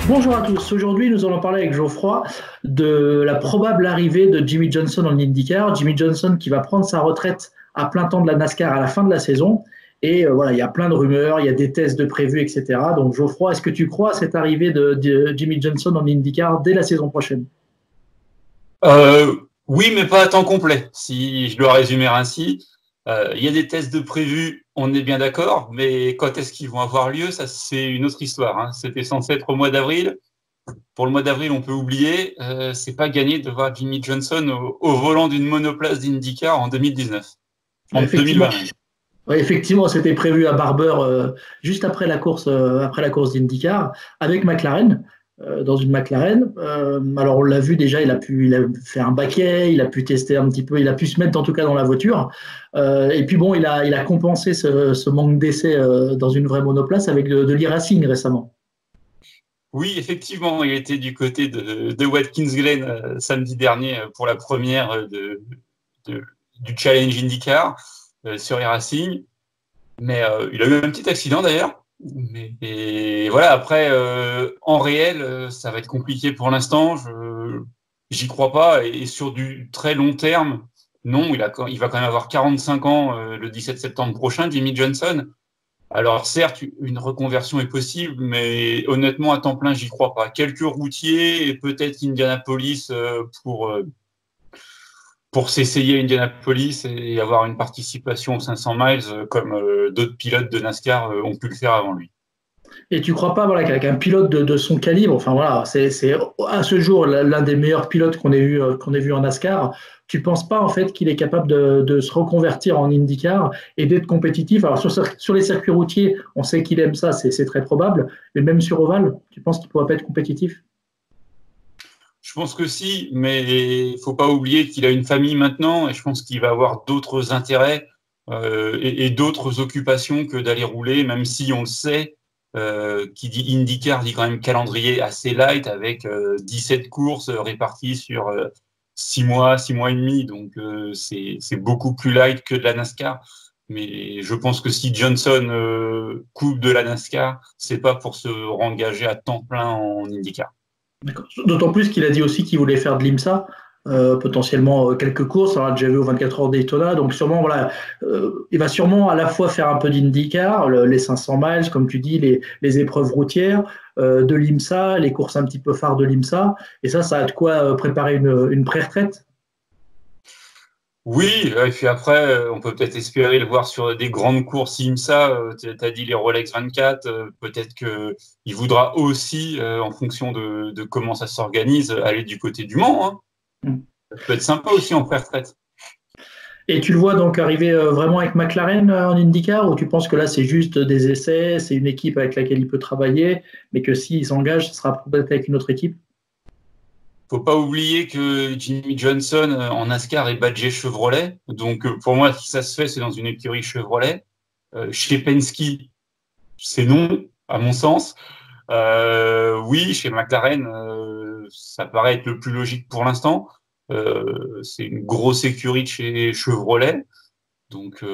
Bonjour à tous. Aujourd'hui, nous allons parler avec Geoffroy de la probable arrivée de Jimmy Johnson en IndyCar. Jimmy Johnson qui va prendre sa retraite à plein temps de la NASCAR à la fin de la saison. Et voilà, il y a plein de rumeurs, il y a des tests de prévus, etc. Donc, Geoffroy, est-ce que tu crois à cette arrivée de Jimmy Johnson en IndyCar dès la saison prochaine? Oui, mais pas à temps complet, si je dois résumer ainsi. Il y a des tests de prévus, on est bien d'accord, mais quand est-ce qu'ils vont avoir lieu, ça c'est une autre histoire, hein. C'était censé être au mois d'avril. Pour le mois d'avril, on peut oublier. C'est pas gagné de voir Jimmy Johnson au volant d'une monoplace d'IndyCar en 2019, en Effectivement, 2020 même. ouais, effectivement, c'était prévu à Barber juste après la course d'IndyCar avec McLaren, dans une McLaren. Alors on l'a vu déjà, il a fait un baquet, il a pu tester un petit peu, il a pu se mettre en tout cas dans la voiture. Et puis bon, il a compensé ce manque d'essai dans une vraie monoplace avec de l'e-racing récemment. Oui, effectivement, il était du côté de Watkins Glen samedi dernier pour la première de- du Challenge IndyCar sur iRacing. Mais il a eu un petit accident d'ailleurs. Et voilà, après, en réel, ça va être compliqué pour l'instant. J'y crois pas. Et sur du très long terme, non, il va quand même avoir 45 ans le 17 septembre prochain, Jimmy Johnson. Alors certes, une reconversion est possible, mais honnêtement, à temps plein, j'y crois pas. Quelques routiers et peut-être Indianapolis pour s'essayer à Indianapolis et avoir une participation aux 500 miles comme d'autres pilotes de NASCAR ont pu le faire avant lui. Et tu crois pas voilà, qu'avec un pilote de son calibre, enfin voilà, c'est à ce jour l'un des meilleurs pilotes qu'on ait vu en NASCAR, tu penses pas en fait qu'il est capable de se reconvertir en IndyCar et d'être compétitif? Alors sur les circuits routiers, on sait qu'il aime ça, c'est très probable, mais même sur Oval, tu penses qu'il pourrait pas être compétitif? Je pense que si, mais il faut pas oublier qu'il a une famille maintenant et je pense qu'il va avoir d'autres intérêts et d'autres occupations que d'aller rouler, même si on le sait, qui dit IndyCar dit quand même calendrier assez light avec 17 courses réparties sur 6 mois, 6 mois et demi, donc c'est beaucoup plus light que de la NASCAR. Mais je pense que si Johnson coupe de la NASCAR, c'est pas pour se rengager à temps plein en IndyCar. D'autant plus qu'il a dit aussi qu'il voulait faire de l'IMSA, potentiellement quelques courses. On l'a déjà vu aux 24 heures Daytona. Donc, sûrement, voilà, il va sûrement à la fois faire un peu d'IndyCar, les 500 miles, comme tu dis, les épreuves routières, de l'IMSA, les courses un petit peu phares de l'IMSA. Et ça a de quoi préparer une pré-retraite. Oui, et puis après, on peut peut-être espérer le voir sur des grandes courses IMSA. Tu as dit les Rolex 24, peut-être que il voudra aussi, en fonction de comment ça s'organise, aller du côté du Mans, hein. Ça peut être sympa aussi en pré-retraite. Et tu le vois donc arriver vraiment avec McLaren en IndyCar, ou tu penses que là, c'est juste des essais, c'est une équipe avec laquelle il peut travailler, mais que s'il s'engage, ce sera peut-être avec une autre équipe? Faut pas oublier que Jimmy Johnson en NASCAR est badgé Chevrolet. Donc pour moi, si ça se fait, c'est dans une écurie Chevrolet. Chez Penske, c'est non, à mon sens. Oui, chez McLaren, ça paraît être le plus logique pour l'instant. C'est une grosse écurie de chez Chevrolet, donc,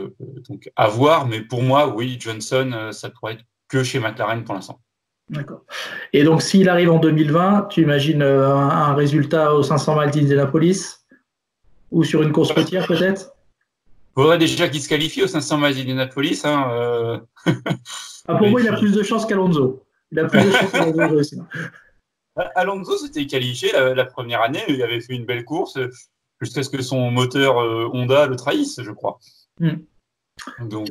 donc à voir. Mais pour moi, oui, Johnson, ça pourrait être que chez McLaren pour l'instant. D'accord. Et donc, s'il arrive en 2020, tu imagines un résultat aux 500 miles d'Indianapolis ou sur une course routière peut-être? Faudrait déjà qu'il se qualifie aux 500 miles d'Indianapolis, hein, Ah, pour et moi, il a puis, plus de chances qu'Alonso. Il a plus de chances qu'Alonso de réussir. Alonso s'était qualifié la première année, il avait fait une belle course jusqu'à ce que son moteur Honda le trahisse, je crois. Hmm. Donc,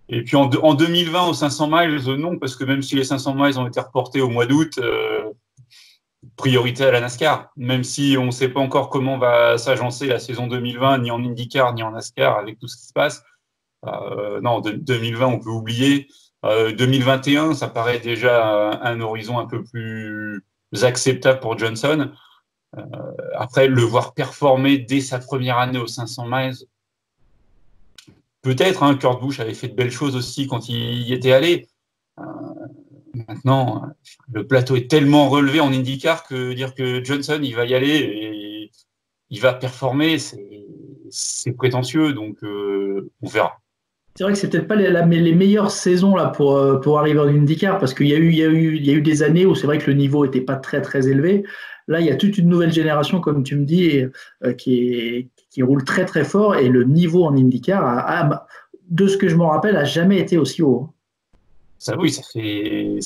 et puis en 2020 aux 500 miles, non, parce que même si les 500 miles ont été reportés au mois d'août, priorité à la NASCAR. Même si on ne sait pas encore comment va s'agencer la saison 2020, ni en IndyCar, ni en NASCAR, avec tout ce qui se passe. Non, 2020, on peut oublier. 2021, ça paraît déjà un horizon un peu plus acceptable pour Johnson. Après, le voir performer dès sa première année aux 500 miles, peut-être, hein, Kurt Busch avait fait de belles choses aussi quand il y était allé. Euh, Maintenant, le plateau est tellement relevé en IndyCar que dire que Johnson, il va y aller et il va performer, c'est prétentieux, donc on verra. C'est vrai que c'est peut-être pas les meilleures saisons là pour arriver en IndyCar parce qu'il y a eu des années où c'est vrai que le niveau était pas très très élevé. Là, il y a toute une nouvelle génération, comme tu me dis, qui roule très très fort et le niveau en IndyCar, de ce que je me rappelle, a jamais été aussi haut. Ça, oui, ça fait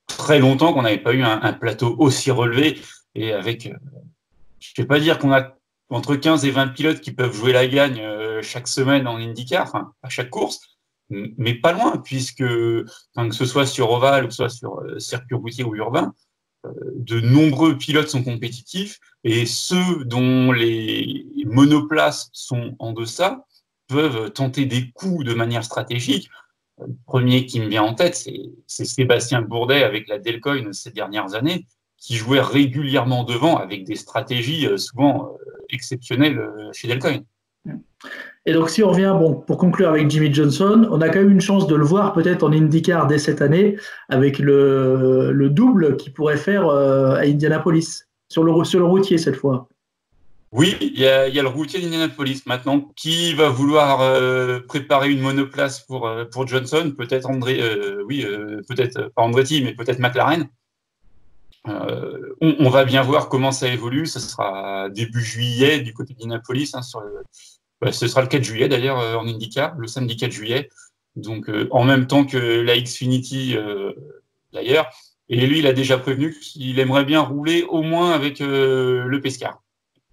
très longtemps qu'on n'avait pas eu un plateau aussi relevé et avec, je ne vais pas dire qu'on a entre 15 et 20 pilotes qui peuvent jouer la gagne chaque semaine en IndyCar, enfin, à chaque course, mais pas loin, puisque enfin, que ce soit sur ovale ou que ce soit sur circuit routier ou urbain, de nombreux pilotes sont compétitifs et ceux dont les monoplaces sont en deçà peuvent tenter des coups de manière stratégique. Le premier qui me vient en tête, c'est Sébastien Bourdet avec la Delcoin ces dernières années, qui jouait régulièrement devant avec des stratégies souvent exceptionnelles chez Delcoin. Et donc, si on revient, bon, pour conclure avec Jimmy Johnson, on a quand même une chance de le voir peut-être en IndyCar dès cette année avec le double qu'il pourrait faire à Indianapolis, sur le routier cette fois. Oui, il y a le routier d'Indianapolis maintenant qui va vouloir préparer une monoplace pour Johnson, peut-être peut-être pas Andretti, mais peut-être McLaren. On va bien voir comment ça évolue. Ce sera début juillet du côté d'Indianapolis. Ce sera le 4 juillet d'ailleurs en IndyCar, le samedi 4 juillet. Donc en même temps que la Xfinity d'ailleurs. Et lui, il a déjà prévenu qu'il aimerait bien rouler au moins avec le Pescar.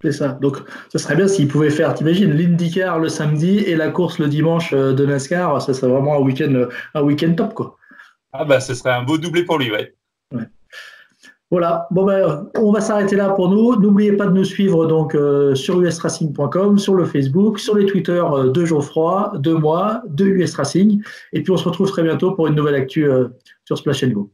C'est ça. Donc, ce serait bien s'il pouvait faire, t'imagines, l'IndyCar le samedi et la course le dimanche de NASCAR. Ça serait vraiment un week-end top, quoi. Ah bah, ce serait un beau doublé pour lui, ouais. Ouais. Voilà, bon ben, on va s'arrêter là pour nous. N'oubliez pas de nous suivre donc sur usracing.com, sur le Facebook, sur les Twitter de Geoffroy, de moi, de US Racing. Et puis on se retrouve très bientôt pour une nouvelle actu sur Splash & Go.